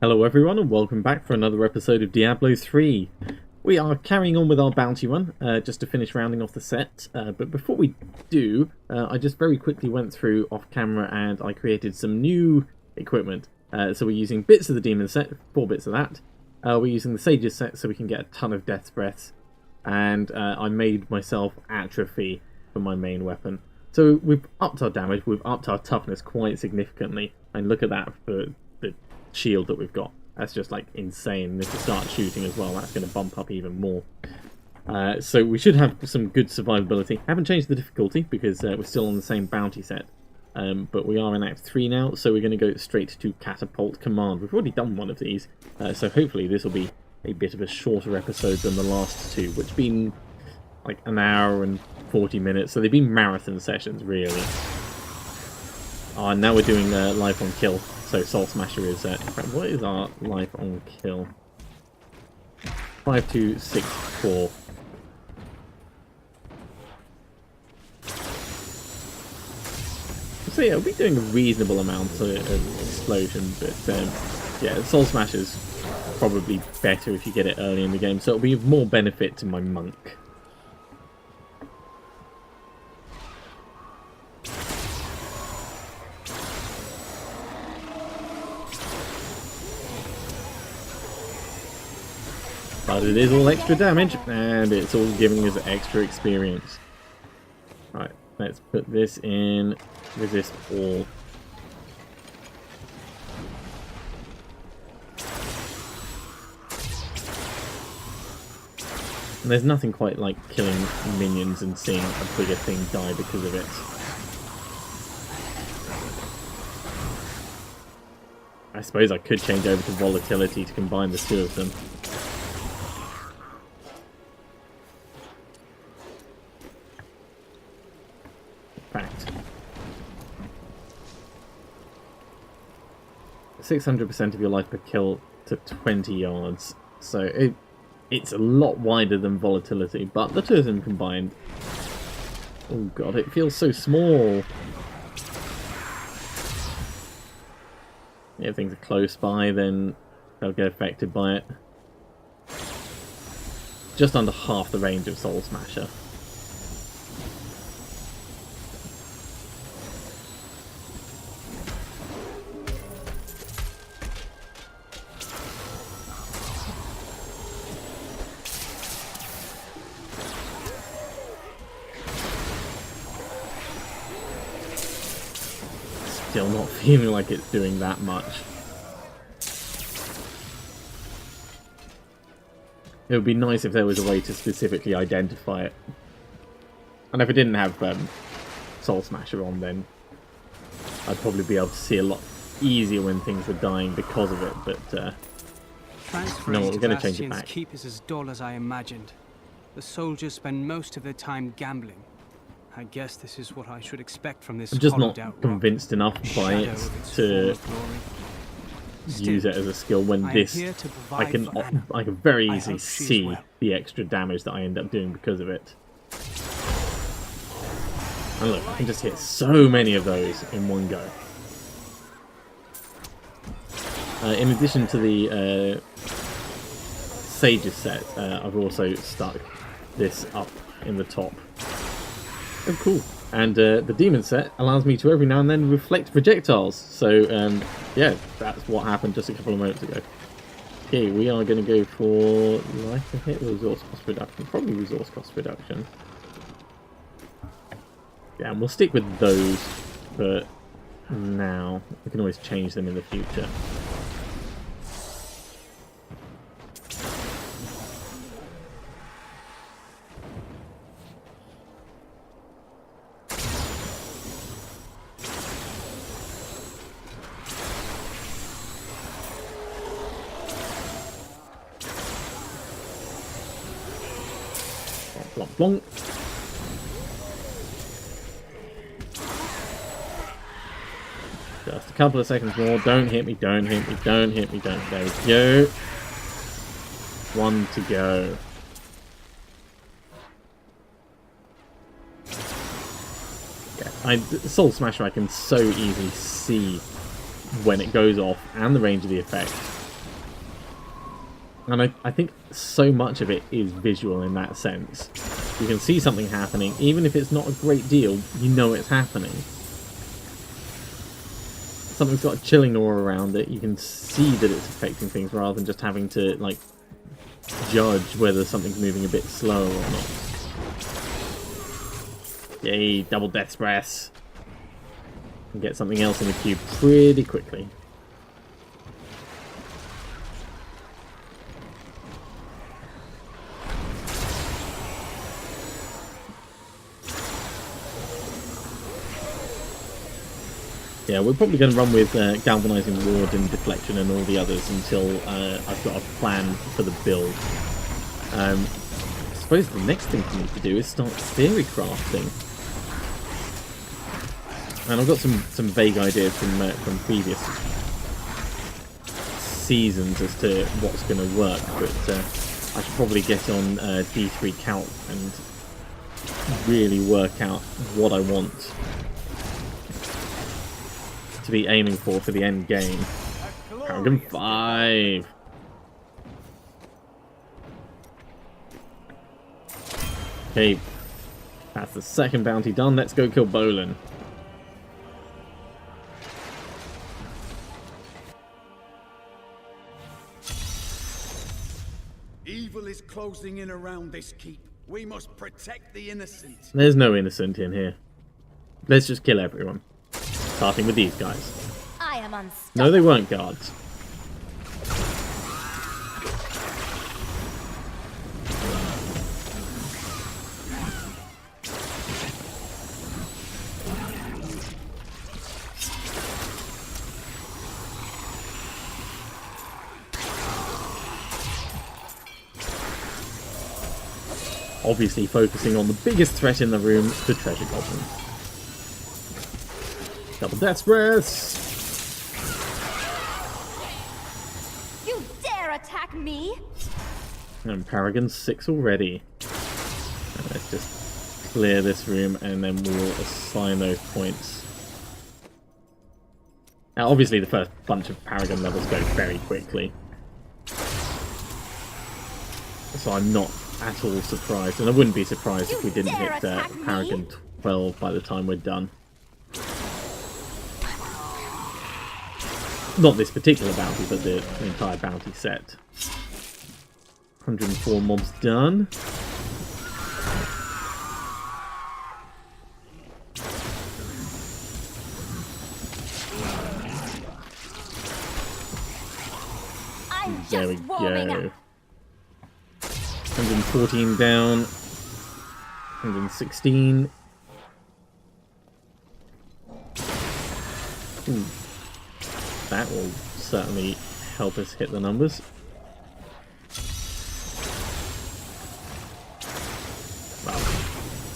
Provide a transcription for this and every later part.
Hello everyone and welcome back for another episode of Diablo 3. We are carrying on with our bounty run, just to finish rounding off the set. But before we do, I just very quickly went through off camera and I created some new equipment. So we're using bits of the demon set, 4 bits of that. We're using the sage's set so we can get a ton of death's breaths. And I made myself atrophy for my main weapon. So we've upped our damage, we've upped our toughness quite significantly. And look at that for the shield that we've got. That's just like insane. And if we start shooting as well, that's going to bump up even more. So we should have some good survivability. Haven't changed the difficulty because we're still on the same bounty set. But we are in Act 3 now, so we're going to go straight to Catapult Command. We've already done one of these, so hopefully this will be a bit of a shorter episode than the last two, which have been like an hour and 40 minutes, so they've been marathon sessions, really. And now we're doing Life on Kill. So Soul Smasher is, in fact, what is our life on kill? 5264. So yeah, we'll be doing a reasonable amount of explosion, but yeah, Soul Smasher's probably better if you get it early in the game, so it'll be of more benefit to my monk. But it is all extra damage, and it's all giving us extra experience. Right, let's put this in resist all. And there's nothing quite like killing minions and seeing a bigger thing die because of it. I suppose I could change over to volatility to combine the two of them. Fact. 600% of your life per kill to 20 yards. So it's a lot wider than volatility, but the two of them combined. Oh god, it feels so small. If things are close by, then they'll get affected by it. Just under half the range of Soul Smasher. Still not feeling like it's doing that much. It would be nice if there was a way to specifically identify it. And if I didn't have Soul Smasher on, then I'd probably be able to see a lot easier when things were dying because of it, but no, we're going to change it back. Keep is as dull as I imagined. The soldiers spend most of their time gambling. I guess this is what I should expect from this. I'm just not convinced enough by it to use it as a skill when this I can very easily see the extra damage that I end up doing because of it. And look, I can just hit so many of those in one go. In addition to the Sage's set, I've also stuck this up in the top. Oh, cool. And the demon set allows me to every now and then reflect projectiles. So, yeah, that's what happened just a couple of moments ago. Okay, we are going to go for life to hit or resource cost reduction. Probably resource cost reduction. Yeah, and we'll stick with those for now. We can always change them in the future. Blonk, blonk. Just a couple of seconds more. Don't hit me, don't hit me, don't hit me, don't. There we go. One to go. Yeah, Soul Smasher I can so easily see when it goes off and the range of the effect. And I think so much of it is visual in that sense. You can see something happening, even if it's not a great deal, you know it's happening. Something's got a chilling aura around it, you can see that it's affecting things rather than just having to, like, judge whether something's moving a bit slow or not. Yay, double death breaths. And get something else in the queue pretty quickly. Yeah, we're probably going to run with Galvanizing Ward and Deflection and all the others until I've got a plan for the build. I suppose the next thing for me to do is start theory crafting. And I've got some vague ideas from previous seasons as to what's going to work, but I should probably get on D3 Calc and really work out what I want to be aiming for the end game. Paragon 5. Okay, that's the second bounty done. Let's go kill Bolin. Evil is closing in around this keep. We must protect the innocent. There's no innocent in here. Let's just kill everyone. Starting with these guys. I am unstoppable. No, they weren't guards. Obviously focusing on the biggest threat in the room, the treasure goblin. Double death breaths! You dare attack me? And Paragon 6 already. And let's just clear this room and then we'll assign those points. Now obviously the first bunch of Paragon levels go very quickly. So I'm not at all surprised, and I wouldn't be surprised if we didn't hit Paragon 12 by the time we're done. Not this particular bounty, but the entire bounty set. 104 mobs done. There we go. 114 down. 116. That will certainly help us hit the numbers.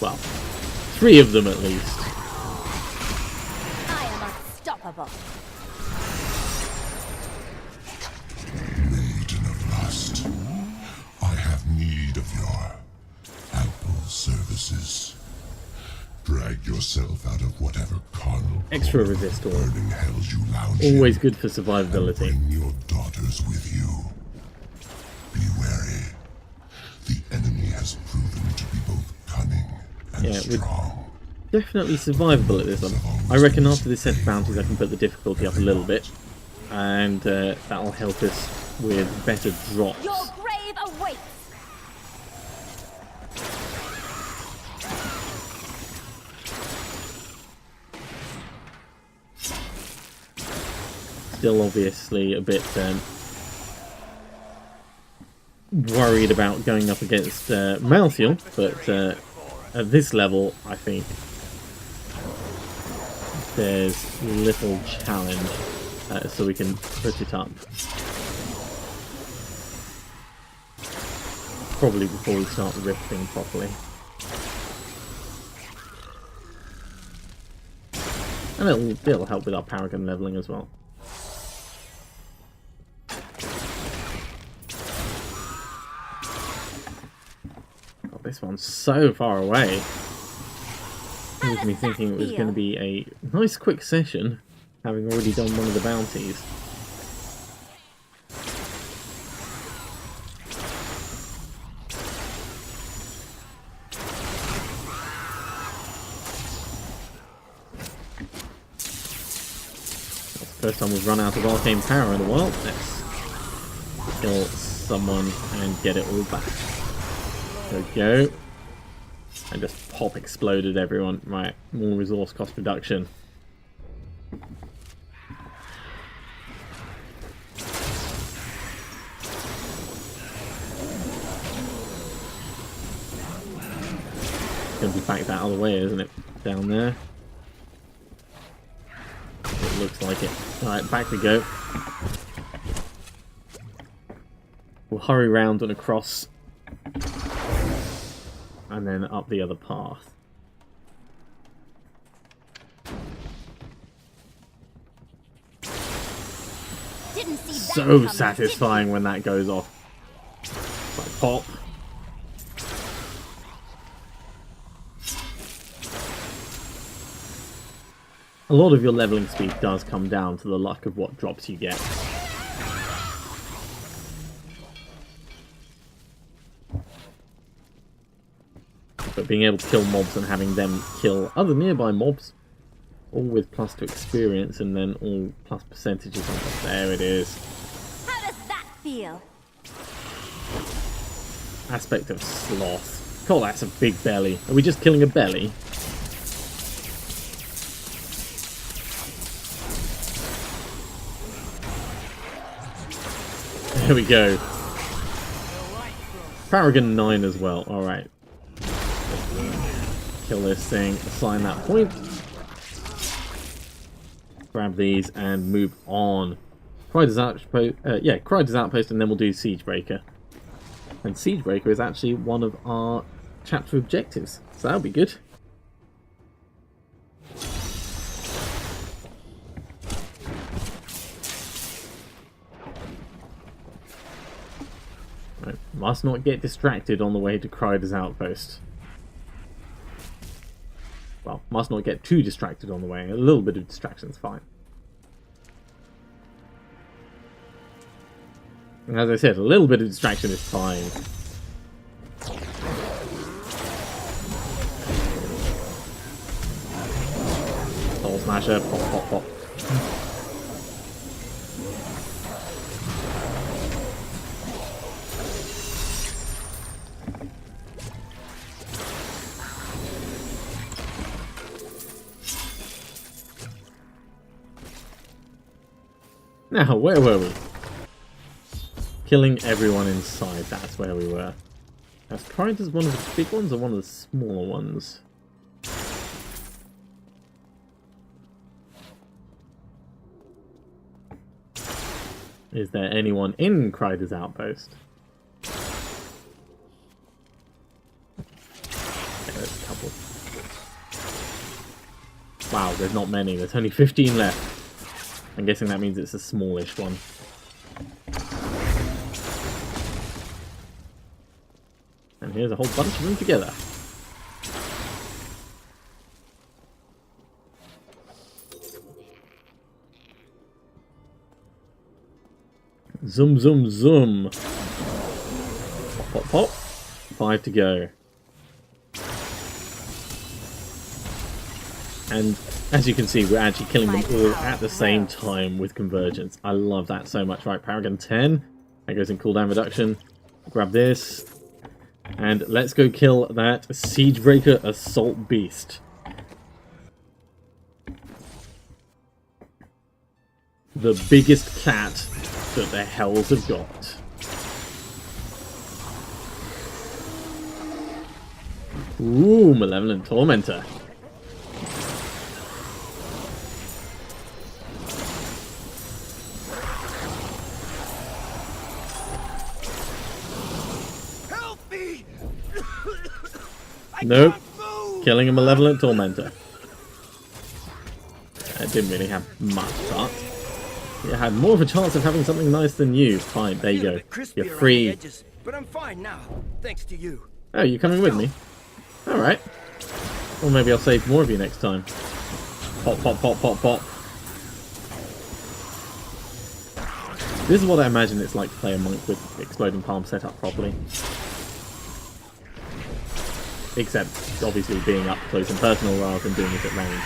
Well, 3 of them at least. I am unstoppable. Maiden of Lust, I have need of your ample services. Drag yourself out of whatever carnal Extra resist aura. burning hells you lounge Always in, good for and survivability. bring your daughters with you. Be wary. The enemy has proven to be both cunning and strong. Definitely survivable at this one. I reckon after this set of bounties I can put the difficulty up a little bit, and that'll help us with better drops. Your grave awaits. Still obviously a bit worried about going up against Malthiel, but at this level I think there's little challenge, so we can put it up. Probably before we start rifting properly. And it'll help with our Paragon levelling as well. This one's so far away. It was me thinking it was going to be a nice quick session, having already done one of the bounties. First time we've run out of arcane power in a while. Let's kill someone and get it all back. There we go. And just pop exploded everyone. Right, more resource cost reduction. Gonna be back that other way, isn't it? Down there. It looks like it. Alright, back we go. We'll hurry round and across. And then up the other path. Didn't see that So coming, satisfying when that goes off. It's like pop. A lot of your leveling speed does come down to the luck of what drops you get. But being able to kill mobs and having them kill other nearby mobs, all with plus to experience and then all plus percentages on top. There it is. How does that feel? Aspect of sloth. God, that's a big belly. Are we just killing a belly? There we go. Paragon 9 as well. Alright. Kill this thing. Assign that point. Grab these and move on. Crider's Outpost. Crider's Outpost, and then we'll do Siegebreaker. And Siegebreaker is actually one of our chapter objectives. So that'll be good. Right. Must not get distracted on the way to Crider's Outpost. Well, must not get too distracted on the way. A little bit of distraction is fine. And as I said, a little bit of distraction is fine. Soul Smasher, pop, pop, pop. Now, where were we? Killing everyone inside, that's where we were. Now, Pride is one of the big ones or one of the smaller ones? Is there anyone in Crider's Outpost? Yeah, there's a couple. Wow, there's not many. There's only 15 left. I'm guessing that means it's a smallish one. And here's a whole bunch of them together. Zoom, zoom, zoom. Pop, pop, pop. 5 to go. And as you can see, we're actually killing them all at the same time with convergence. I love that so much. Right, Paragon 10. That goes in cooldown reduction. Grab this. And let's go kill that Siegebreaker Assault Beast. The biggest cat that the hells have got. Ooh, Malevolent Tormentor. Nope. Killing a Malevolent Tormentor. It didn't really have much chance. You had more of a chance of having something nice than you. Fine, there you go. You're free. But I'm fine now, thanks to you. Oh, you're coming with me? Alright. Or maybe I'll save more of you next time. Pop, pop, pop, pop, pop. This is what I imagine it's like to play a monk with Exploding Palm set up properly. Except, obviously, being up close and personal rather than doing it at range.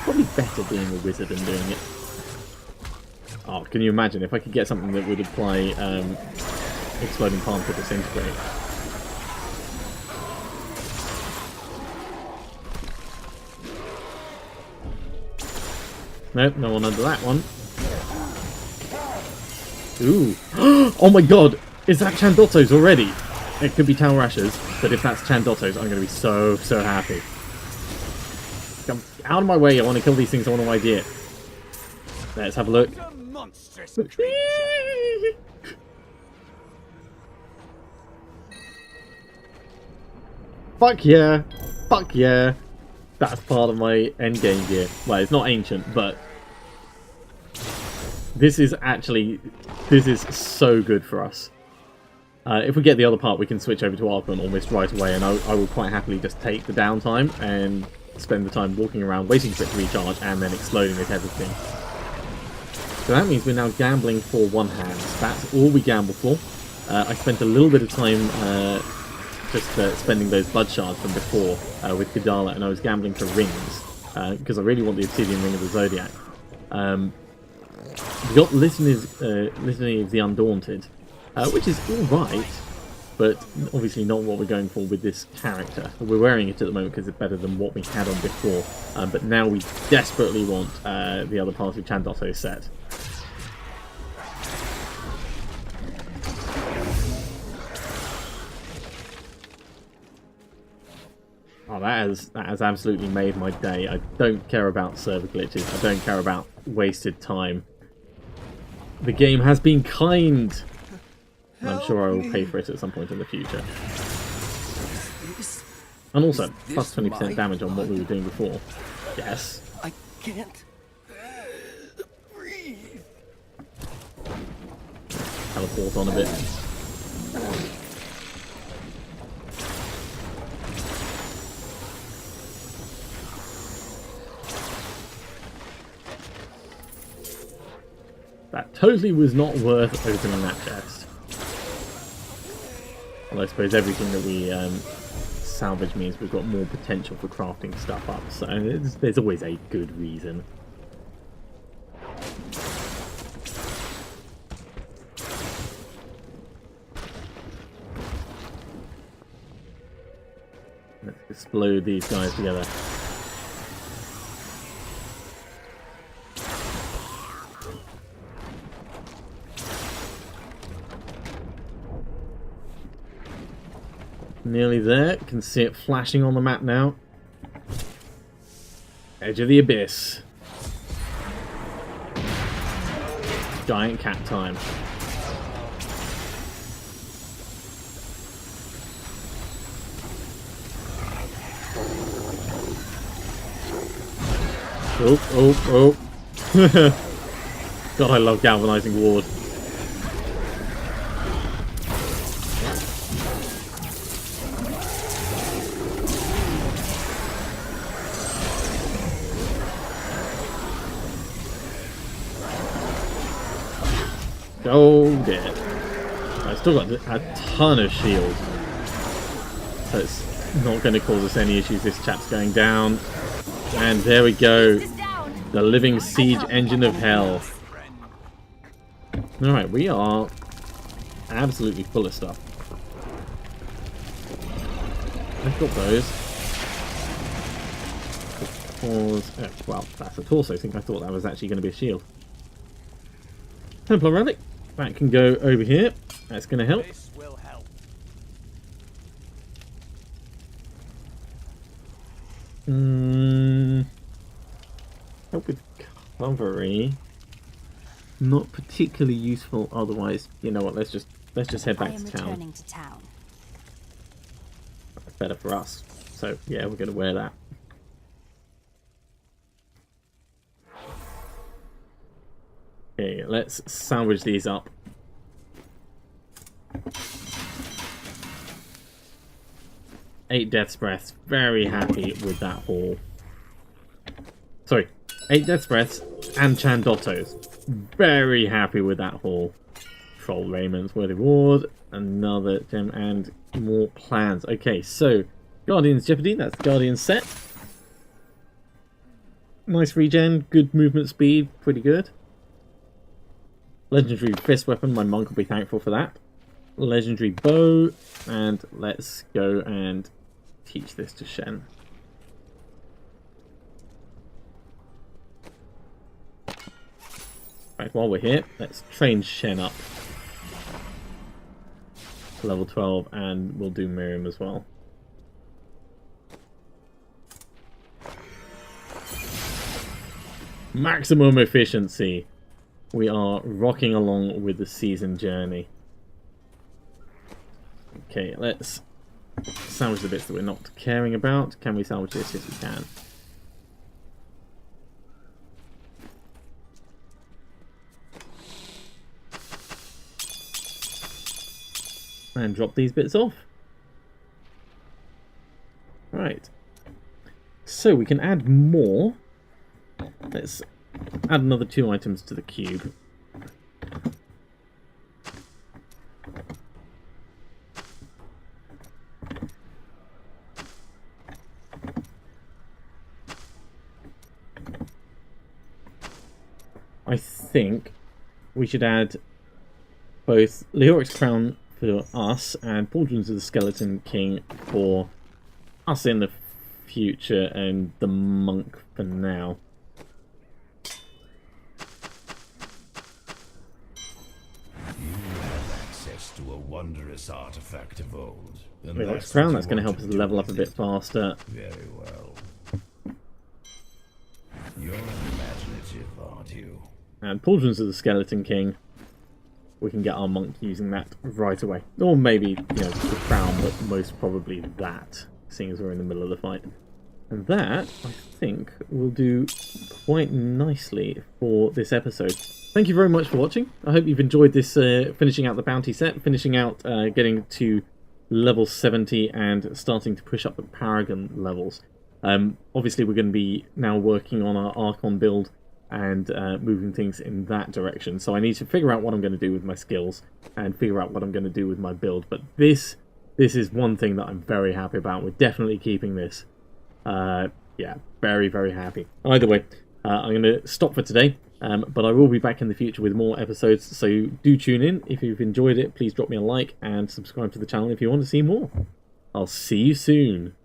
Probably better being a wizard and doing it. Oh, can you imagine if I could get something that would apply exploding palm to disintegrate? Nope, no one under that one. Ooh. Oh my god! Is that Chandotto's already? It could be Tower Ashes, but if that's Chandotto's, I'm going to be so, so happy. Come out of my way, I want to kill these things, I want to ID it. Let's have a look. A monstrous Fuck yeah! Fuck yeah! That's part of my endgame gear. Well, it's not ancient, but this is so good for us. If we get the other part, we can switch over to Archon almost right away, and I will quite happily just take the downtime and spend the time walking around, waiting for it to recharge, and then exploding at everything. So that means we're now gambling for one hand. That's all we gamble for. I spent a little bit of time just spending those blood shards from before with Kadala, and I was gambling for rings because I really want the Obsidian Ring of the Zodiac. We got Litany of the Undaunted, which is alright, but obviously not what we're going for with this character. We're wearing it at the moment because it's better than what we had on before, but now we desperately want the other part of Chandotto's set. Oh, that has absolutely made my day. I don't care about server glitches. I don't care about wasted time. The game has been kind. And I'm sure I will pay for it at some point in the future. And also, plus 20% damage on what we were doing before. Yes. I can't breathe. Teleport on a bit. That totally was not worth opening that chest. Well, I suppose everything that we salvage means we've got more potential for crafting stuff up, so there's always a good reason. Let's explode these guys together. Nearly there. Can see it flashing on the map now. Edge of the Abyss. Giant cat time. Oh. God, I love galvanizing ward. Oh dear. I've still got a ton of shield. So it's not going to cause us any issues. This chap's going down. And there we go. The living siege engine of hell. Alright, we are absolutely full of stuff. I've got those. Well, that's a torso. I think I thought that was actually going to be a shield. Templar relic. That can go over here. That's going to help. This will help. Help with cavalry. Not particularly useful otherwise. You know what, let's just head back to town. Returning to town. That's better for us. So yeah, we're gonna wear that. Okay, let's salvage these up. Eight Death's Breaths. Very happy with that haul. Sorry, 8 Death's Breaths and Chandotto's. Very happy with that haul. Troll Raymond's Worthy Ward. Another gem and more plans. Okay, so Guardian's Jeopardy. That's the Guardian set. Nice regen. Good movement speed. Pretty good. Legendary fist weapon, my monk will be thankful for that. Legendary bow, and let's go and teach this to Shen. Right, while we're here, let's train Shen up. Level 12, and we'll do Miriam as well. Maximum efficiency. We are rocking along with the season journey. Okay, let's salvage the bits that we're not caring about. Can we salvage this? Yes, we can. And drop these bits off. Right. So we can add more. Let's add another 2 items to the cube. I think we should add both Leoric's Crown for us and Pauldrons of the Skeleton King for us in the future, and the monk for now. To a wondrous artifact of old. Leoric's Crown, that's going to help us level up a bit faster. Very well. You're imaginative, aren't you? And Pauldrons of the Skeleton King, we can get our monk using that right away. Or maybe, you know, the crown, but most probably that, seeing as we're in the middle of the fight. And that, I think, will do quite nicely for this episode. Thank you very much for watching. I hope you've enjoyed this finishing out the bounty set, finishing out getting to level 70 and starting to push up the Paragon levels. Obviously, we're going to be now working on our Archon build and moving things in that direction. So I need to figure out what I'm going to do with my skills and figure out what I'm going to do with my build. But this is one thing that I'm very happy about. We're definitely keeping this. Yeah, very, very happy. Either way, I'm going to stop for today. But I will be back in the future with more episodes, so do tune in. If you've enjoyed it, please drop me a like and subscribe to the channel if you want to see more. I'll see you soon.